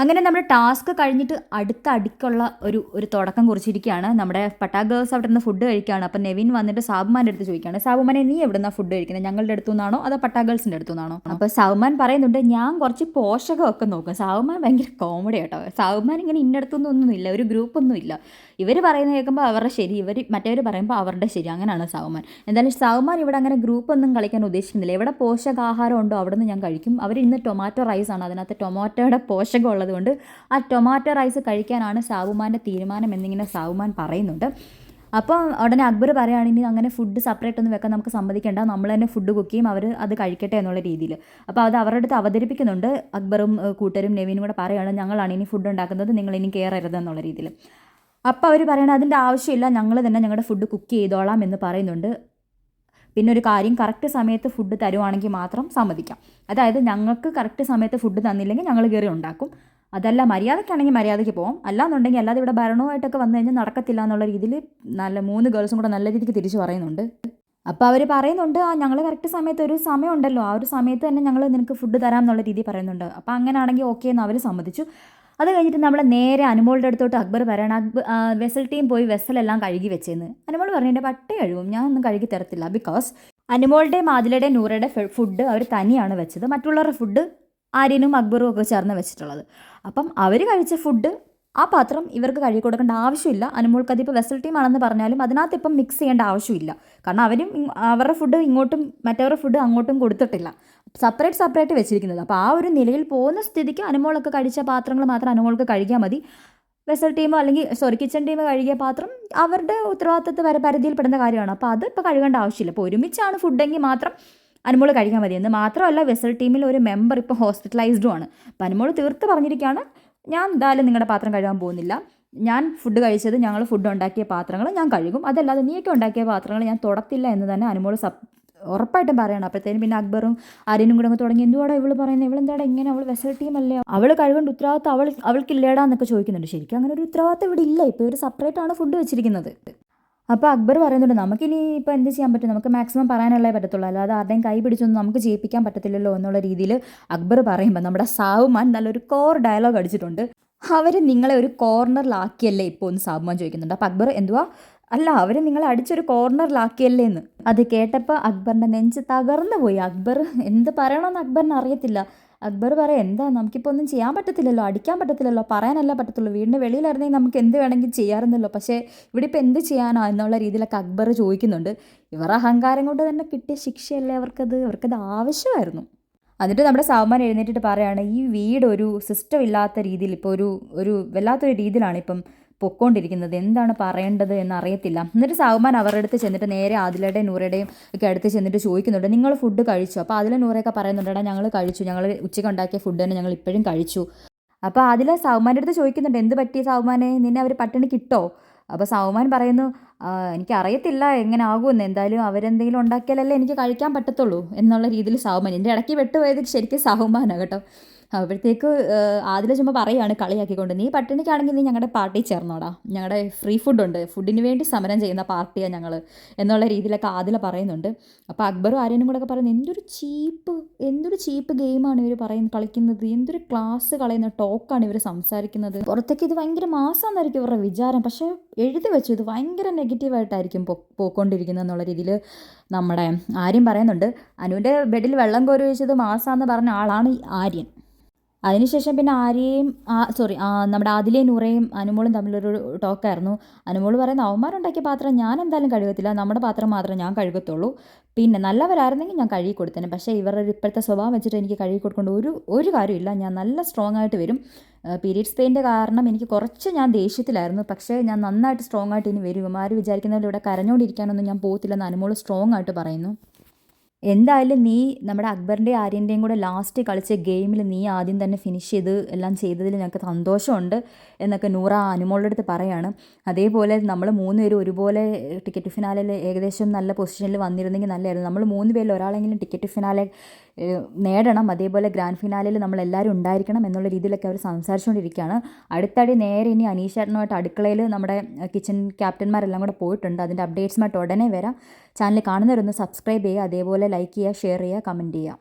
അങ്ങനെ നമ്മുടെ ടാസ്ക് കഴിഞ്ഞിട്ട് അടുത്ത അടിക്കുള്ള ഒരു തുടക്കം കുറിച്ചിരിക്കുകയാണ്. നമ്മുടെ പട്ടാ ഗേൾസ് അവിടെ നിന്ന് ഫുഡ് കഴിക്കുകയാണ്. അപ്പം നെവിൻ വന്നിട്ട് സാബുമാൻ്റെ അടുത്ത് ചോദിക്കുകയാണ്, സാബുമാനെ നീ എവിടുന്നാ ഫുഡ് കഴിക്കുന്നത്, ഞങ്ങളുടെ അടുത്തു നിന്നാണോ അതോ പട്ടാ ഗേൾസിൻ്റെ അടുത്തു നിന്നാണോ? അപ്പോൾ സാബുമാൻ പറയുന്നുണ്ട് ഞാൻ കുറച്ച് പോഷകമൊക്കെ നോക്കും. സാബുമാൻ ഭയങ്കര കോമഡി കേട്ടോ. സാബുമാൻ ഇങ്ങനെ ഇന്നടത്തൊന്നും ഒരു ഗ്രൂപ്പൊന്നും ഇല്ല. ഇവർ പറയുന്നത് കേൾക്കുമ്പോൾ അവരുടെ ശരി, മറ്റവർ പറയുമ്പോൾ അവരുടെ ശരി, അങ്ങനെയാണ് സാബുമാൻ. എന്തായാലും സാബുമാൻ ഇവിടെ അങ്ങനെ ഗ്രൂപ്പൊന്നും കളിക്കാൻ ഉദ്ദേശിക്കുന്നില്ല. എവിടെ പോഷകാഹാരം ഉണ്ടോ അവിടെ നിന്ന് ഞാൻ കഴിക്കും. അവർ ഇന്ന് ടൊമാറ്റോ റൈസാണ്, അതിനകത്ത് ടൊമാറ്റോയുടെ പോഷകം ഉള്ളതുകൊണ്ട് ആ ടൊമാറ്റോ റൈസ് കഴിക്കാനാണ് സാബുമാൻ്റെ തീരുമാനം എന്നിങ്ങനെ സാബുമാൻ പറയുന്നുണ്ട്. അപ്പോൾ ഉടനെ അക്ബർ പറയുകയാണെങ്കിൽ അങ്ങനെ ഫുഡ് സെപ്പറേറ്റ് ഒന്നും വെക്കാൻ നമുക്ക് സമ്മതിക്കേണ്ട, നമ്മൾ തന്നെ ഫുഡ് കുക്ക് ചെയ്യും, അവർ അത് കഴിക്കട്ടെ എന്നുള്ള രീതിയിൽ. അപ്പോൾ അത് അവരുടെ അടുത്ത് അവതരിപ്പിക്കുന്നുണ്ട്. അക്ബറും കൂട്ടരും നെവിനും കൂടെ പറയുകയാണ് ഞങ്ങളാണ് ഇനി ഫുഡ് ഉണ്ടാക്കുന്നത്, നിങ്ങൾ ഇനി കയറരുത് എന്നുള്ള രീതിയിൽ. അപ്പോൾ അവർ പറയണത് അതിൻ്റെ ആവശ്യമില്ല, ഞങ്ങൾ തന്നെ ഞങ്ങളുടെ ഫുഡ് കുക്ക് ചെയ്തോളാം എന്ന് പറയുന്നുണ്ട്. പിന്നെ ഒരു കാര്യം, കറക്റ്റ് സമയത്ത് ഫുഡ് തരുവാണെങ്കിൽ മാത്രം സമ്മതിക്കാം. അതായത് ഞങ്ങൾക്ക് കറക്റ്റ് സമയത്ത് ഫുഡ് തന്നില്ലെങ്കിൽ ഞങ്ങൾ കയറി ഉണ്ടാക്കും. അതല്ല മര്യാദയ്ക്കാണെങ്കിൽ മര്യാദയ്ക്ക് പോകാം, അല്ലാന്നുണ്ടെങ്കിൽ അല്ലാതെ ഇവിടെ ഭരണവുമായിട്ടൊക്കെ വന്നു കഴിഞ്ഞാൽ നടക്കത്തില്ല എന്നുള്ള രീതിയിൽ നല്ല 3 ഗേൾസും കൂടെ നല്ല രീതിക്ക് തിരിച്ച് പറയുന്നുണ്ട്. അപ്പോൾ അവർ പറയുന്നുണ്ട് ഞങ്ങൾ കറക്റ്റ് സമയത്ത് ഒരു സമയം ഉണ്ടല്ലോ, ആ ഒരു സമയത്ത് തന്നെ ഞങ്ങൾ നിനക്ക് ഫുഡ് തരാം എന്നുള്ള രീതിയിൽ പറയുന്നുണ്ട്. അപ്പോൾ അങ്ങനെയാണെങ്കിൽ ഓക്കെ എന്ന് അവർ സമ്മതിച്ചു. അത് കഴിഞ്ഞിട്ട് നമ്മൾ നേരെ അനുമോളുടെ അടുത്തോട്ട് അക്ബർ പറയണം, വെസൽ ടീം പോയി വെസലെല്ലാം കഴുകി വെച്ചെന്ന്. അനുമോൾ പറഞ്ഞു എൻ്റെ പട്ടി കഴുകും, ഞാനൊന്നും കഴുകി തരത്തില്ല. ബിക്കോസ് അനുമോളുടെയും ആദിലയുടെയും നൂറയുടെ ഫുഡ് അവർ തനിയാണ് വെച്ചത്, മറ്റുള്ളവരുടെ ഫുഡ് ആര്യനും അക്ബറും ഒക്കെ ചേർന്ന് വെച്ചിട്ടുള്ളത്. അപ്പം അവർ കഴിച്ച ഫുഡ് ആ പാത്രം ഇവർക്ക് കഴുകി കൊടുക്കേണ്ട ആവശ്യമില്ല. അനുമോൾക്ക് അതിപ്പോൾ വെസൽ ടീമാണെന്ന് പറഞ്ഞാലും അതിനകത്ത് ഇപ്പം മിക്സ് ചെയ്യേണ്ട ആവശ്യമില്ല. കാരണം അവരും അവരുടെ ഫുഡ് ഇങ്ങോട്ടും മറ്റവരുടെ ഫുഡ് അങ്ങോട്ടും കൊടുത്തിട്ടില്ല, സെപ്പറേറ്റ് വെച്ചിരിക്കുന്നത്. അപ്പോൾ ആ ഒരു നിലയിൽ പോകുന്ന സ്ഥിതിക്ക് അനുമോളൊക്കെ കഴിച്ച പാത്രങ്ങൾ മാത്രം അനുമോൾക്ക് കഴുകിയാൽ മതി. വെസൽ ടീമോ അല്ലെങ്കിൽ കിച്ചൺ ടീമോ കഴുകിയ പാത്രം അവരുടെ ഉത്തരവാദിത്തത്തെ പരിധിയിൽപ്പെടുന്ന കാര്യമാണ്. അപ്പോൾ അത് ഇപ്പോൾ കഴുകേണ്ട ആവശ്യമില്ല. ഇപ്പോൾ ഒരുമിച്ചാണ് ഫുഡെങ്കിൽ മാത്രം അനുമോൾ കഴിക്കാൻ മതിയെന്ന്. മാത്രമല്ല വെസൽ ടീമിൽ ഒരു മെമ്പർ ഇപ്പോൾ ഹോസ്പിറ്റലൈസ്ഡും ആണ്. അപ്പോൾ അനുമോൾ തീർത്ത് പറഞ്ഞിരിക്കുകയാണ് ഞാൻ എന്തായാലും നിങ്ങളുടെ പാത്രം കഴുകാൻ പോകുന്നില്ല, ഞാൻ ഫുഡ് കഴിച്ചത് ഞങ്ങൾ ഫുഡ് ഉണ്ടാക്കിയ പാത്രങ്ങൾ ഞാൻ കഴുകും, അതല്ലാതെ നീയൊക്കെ ഉണ്ടാക്കിയ പാത്രങ്ങൾ ഞാൻ തൊടത്തില്ല എന്ന് തന്നെ അനുമോൾ ഉറപ്പായിട്ടും പറയണം. അപ്പോഴത്തേനും പിന്നെ അക്ബറും ആര്യനും കൂടെ തുടങ്ങി എന്തുവാടാ ഇവൾ പറയുന്നത്, ഇവളെന്താടാ ഇങ്ങനെ, അവൾ വെസൽ ടീമല്ലേ, അവൾ കഴുകേണ്ട ഉത്തരവാദിത്തം അവൾക്കില്ലേടാന്നൊക്കെ ചോദിക്കുന്നുണ്ട്. ശരിക്കും അങ്ങനെ ഒരു ഉത്തരവാദിത്തം ഇവിടെ ഇല്ല, ഇപ്പോൾ ഒരു സെപ്പറേറ്റ് ആണ് ഫുഡ് വെച്ചിരിക്കുന്നത്. അപ്പോൾ അക്ബർ പറയുന്നുണ്ട് നമുക്കിനി ഇപ്പോൾ എന്ത് ചെയ്യാൻ പറ്റും, നമുക്ക് മാക്സിമം പറയാനുള്ളേ പറ്റത്തുള്ളൂ, അല്ലാതെ ആരുടെയും കൈ പിടിച്ചൊന്നും നമുക്ക് ചെയ്യിപ്പിക്കാൻ പറ്റത്തില്ലല്ലോ എന്നുള്ള രീതിയിൽ അക്ബർ പറയുമ്പോൾ നമ്മുടെ സാവുമാൻ നല്ലൊരു കോർ ഡയലോഗ് അടിച്ചിട്ടുണ്ട്. അവർ നിങ്ങളെ ഒരു കോർണറിലാക്കിയല്ലേ ഇപ്പോൾ എന്ന് സാവുമാൻ ചോദിക്കുന്നുണ്ട്. അപ്പോൾ അക്ബർ എന്തുവാ, അല്ല അവർ നിങ്ങളെ അടിച്ചൊരു കോർണറിലാക്കിയല്ലേ എന്ന്. അത് കേട്ടപ്പോൾ അക്ബറിൻ്റെ നെഞ്ച് തകർന്നു പോയി. അക്ബർ എന്ത് പറയണമെന്ന് അക്ബറിന് അറിയത്തില്ല. അക്ബർ പറയാം എന്താ നമുക്കിപ്പോൾ ഒന്നും ചെയ്യാൻ പറ്റത്തില്ലല്ലോ, അടിക്കാൻ പറ്റത്തില്ലല്ലോ, പറയാനല്ല പറ്റത്തുള്ളൂ, വീടിൻ്റെ വെളിയിലായിരുന്നെങ്കിൽ നമുക്ക് എന്ത് വേണമെങ്കിൽ ചെയ്യാറുണ്ടല്ലോ, പക്ഷേ ഇവിടെ ഇപ്പോൾ എന്ത് ചെയ്യാനോ എന്നുള്ള രീതിയിലൊക്കെ അക്ബർ ചോദിക്കുന്നുണ്ട്. ഇവർ അഹങ്കാരം കൊണ്ട് തന്നെ കിട്ടിയ ശിക്ഷയല്ലേ അവർക്കത് ആവശ്യമായിരുന്നു. എന്നിട്ട് നമ്മുടെ സാവുമാൻ എഴുന്നേറ്റിട്ട് പറയുകയാണ് ഈ വീട് ഒരു സിസ്റ്റം ഇല്ലാത്ത രീതിയിൽ ഇപ്പോൾ ഒരു വല്ലാത്തൊരു രീതിയിലാണ് ഇപ്പം പൊക്കോണ്ടിരിക്കുന്നത്, എന്താണ് പറയേണ്ടത് എന്നറിയത്തില്ല. എന്നിട്ട് സാവുമാൻ അവരുടെ അടുത്ത് ചെന്നിട്ട് നേരെ ആദിലയുടെയും നൂറയുടെയും ഒക്കെ അടുത്ത് ചെന്നിട്ട് ചോദിക്കുന്നുണ്ട് നിങ്ങൾ ഫുഡ് കഴിച്ചു? അപ്പോൾ ആദില നൂറയൊക്കെ പറയുന്നുണ്ട് ഞങ്ങൾ കഴിച്ചു, ഞങ്ങൾ ഉച്ചയ്ക്ക് ഉണ്ടാക്കിയ ഫുഡ് തന്നെ ഞങ്ങൾ ഇപ്പോഴും കഴിച്ചു. അപ്പോൾ ആദില സാവുമാൻ്റെ അടുത്ത് ചോദിക്കുന്നുണ്ട് എന്ത് പറ്റി സാവുമാനെ, നിന്നെ അവർ പട്ടിണിക്ക് ഇട്ടോ? അപ്പോൾ സാവുമാൻ പറയുന്നു എനിക്കറിയത്തില്ല എങ്ങനെ ആകുമെന്ന്, എന്തായാലും അവരെന്തെങ്കിലും ഉണ്ടാക്കിയാലല്ലേ എനിക്ക് കഴിക്കാൻ പറ്റത്തുള്ളൂ എന്നുള്ള രീതിയിൽ സാവുമാൻ. എൻ്റെ ഇടയ്ക്ക് വെട്ടുപോയത് ശരിക്കും സാവുമാനാണ് കേട്ടോ. അപ്പോഴത്തേക്ക് ആദില ചുമ്മാ പറയുകയാണ് കളിയാക്കിക്കൊണ്ട് നീ പട്ടിണിക്കാണെങ്കിൽ നീ ഞങ്ങളുടെ പാർട്ടി ചേർന്നോടാ, ഞങ്ങളുടെ ഫ്രീ ഫുഡുണ്ട്, ഫുഡിന് വേണ്ടി സമരം ചെയ്യുന്ന പാർട്ടിയാണ് ഞങ്ങൾ എന്നുള്ള രീതിയിലൊക്കെ ആദില പറയുന്നുണ്ട്. അപ്പോൾ അക്ബറും ആര്യനും കൂടെ ഒക്കെ പറയുന്നത് എന്തൊരു ചീപ്പ് ഗെയിമാണ് ഇവർ കളിക്കുന്നത്, എന്തൊരു ക്ലാസ് കളയുന്ന ടോക്കാണ് ഇവർ സംസാരിക്കുന്നത്, പുറത്തേക്ക് ഇത് ഭയങ്കര മാസമാണെന്നായിരിക്കും ഇവരുടെ വിചാരം, പക്ഷേ എഴുതി വെച്ചു ഇത് ഭയങ്കര നെഗറ്റീവായിട്ടായിരിക്കും പോയിക്കൊണ്ടിരിക്കുന്നത് എന്നുള്ള രീതിയിൽ നമ്മുടെ ആര്യൻ പറയുന്നുണ്ട്. അനുവിൻ്റെ ബെഡിൽ വെള്ളം കോരി വെച്ചത് മാസാന്ന് പറഞ്ഞ ആളാണ് ആര്യൻ. അതിനുശേഷം പിന്നെ നമ്മുടെ ആദിലയും നൂറയും അനുമോളും തമ്മിലൊരു ടോക്കായിരുന്നു. അനുമോൾ പറയുന്ന അവന്മാരുണ്ടാക്കിയ പാത്രം ഞാൻ എന്തായാലും കഴുകത്തില്ല, നമ്മുടെ പാത്രം മാത്രമേ ഞാൻ കഴുകത്തുള്ളൂ, പിന്നെ നല്ലവരായിരുന്നെങ്കിൽ ഞാൻ കഴുകി കൊടുത്തേനെ, പക്ഷേ ഇവരുടെ ഇപ്പോഴത്തെ സ്വഭാവം വെച്ചിട്ട് എനിക്ക് കഴുകി കൊടുക്കേണ്ട ഒരു കാര്യമില്ല, ഞാൻ നല്ല സ്ട്രോങ് ആയിട്ട് വരും, പീരീഡ്സ് പെയിൻ്റെ കാരണം എനിക്ക് കുറച്ച് ഞാൻ ദേഷ്യത്തിലായിരുന്നു, പക്ഷേ ഞാൻ നന്നായിട്ട് സ്ട്രോങ് ആയിട്ട് ഇനി വരും, ഇവന്മാർ വിചാരിക്കുന്നതിൽ ഇവിടെ കരഞ്ഞുകൊണ്ടിരിക്കാനൊന്നും ഞാൻ പോകത്തില്ലെന്ന് അനുമോൾ സ്ട്രോങ് ആയിട്ട് പറയുന്നു. എന്തായാലും നീ നമ്മുടെ അക്ബറിൻ്റെയും ആര്യൻ്റെയും കൂടെ ലാസ്റ്റ് കളിച്ച ഗെയിമിൽ നീ ആദ്യം തന്നെ ഫിനിഷ് ചെയ്ത് എല്ലാം ചെയ്തതിൽ ഞങ്ങൾക്ക് സന്തോഷമുണ്ട് എന്നൊക്കെ നൂറ അനുമോളുടെ അടുത്ത് പറയാണ്. അതേപോലെ നമ്മൾ 3 പേരും ഒരുപോലെ ടിക്കറ്റ് ഫിനാലയിൽ ഏകദേശം നല്ല പൊസിഷനിൽ വന്നിരുന്നെങ്കിൽ നല്ലതായിരുന്നു. നമ്മൾ 3 പേരിൽ ഒരാളെങ്കിലും ടിക്കറ്റ് ഫിനാലെ നേടണം, അതേപോലെ ഗ്രാൻഡ് ഫിനാലയിൽ നമ്മളെല്ലാവരും ഉണ്ടായിരിക്കണം എന്നുള്ള രീതിയിലൊക്കെ അവർ സംസാരിച്ചുകൊണ്ടിരിക്കുകയാണ്. അടുത്തടി നേരെ ഇനി അനീഷേട്ടനുമായിട്ട് അടുക്കളയിൽ നമ്മുടെ കിച്ചൺ ക്യാപ്റ്റന്മാരെല്ലാം കൂടെ പോയിട്ടുണ്ട്. അതിൻ്റെ അപ്ഡേറ്റ്സുമായിട്ട് ഉടനെ വരാം. ചാനൽ കാണുന്നവരൊന്ന് സബ്സ്ക്രൈബ് ചെയ്യുക, അതേപോലെ ലൈക്ക് ചെയ്യുക, ഷെയർ ചെയ്യുക, കമൻറ്റ് ചെയ്യുക.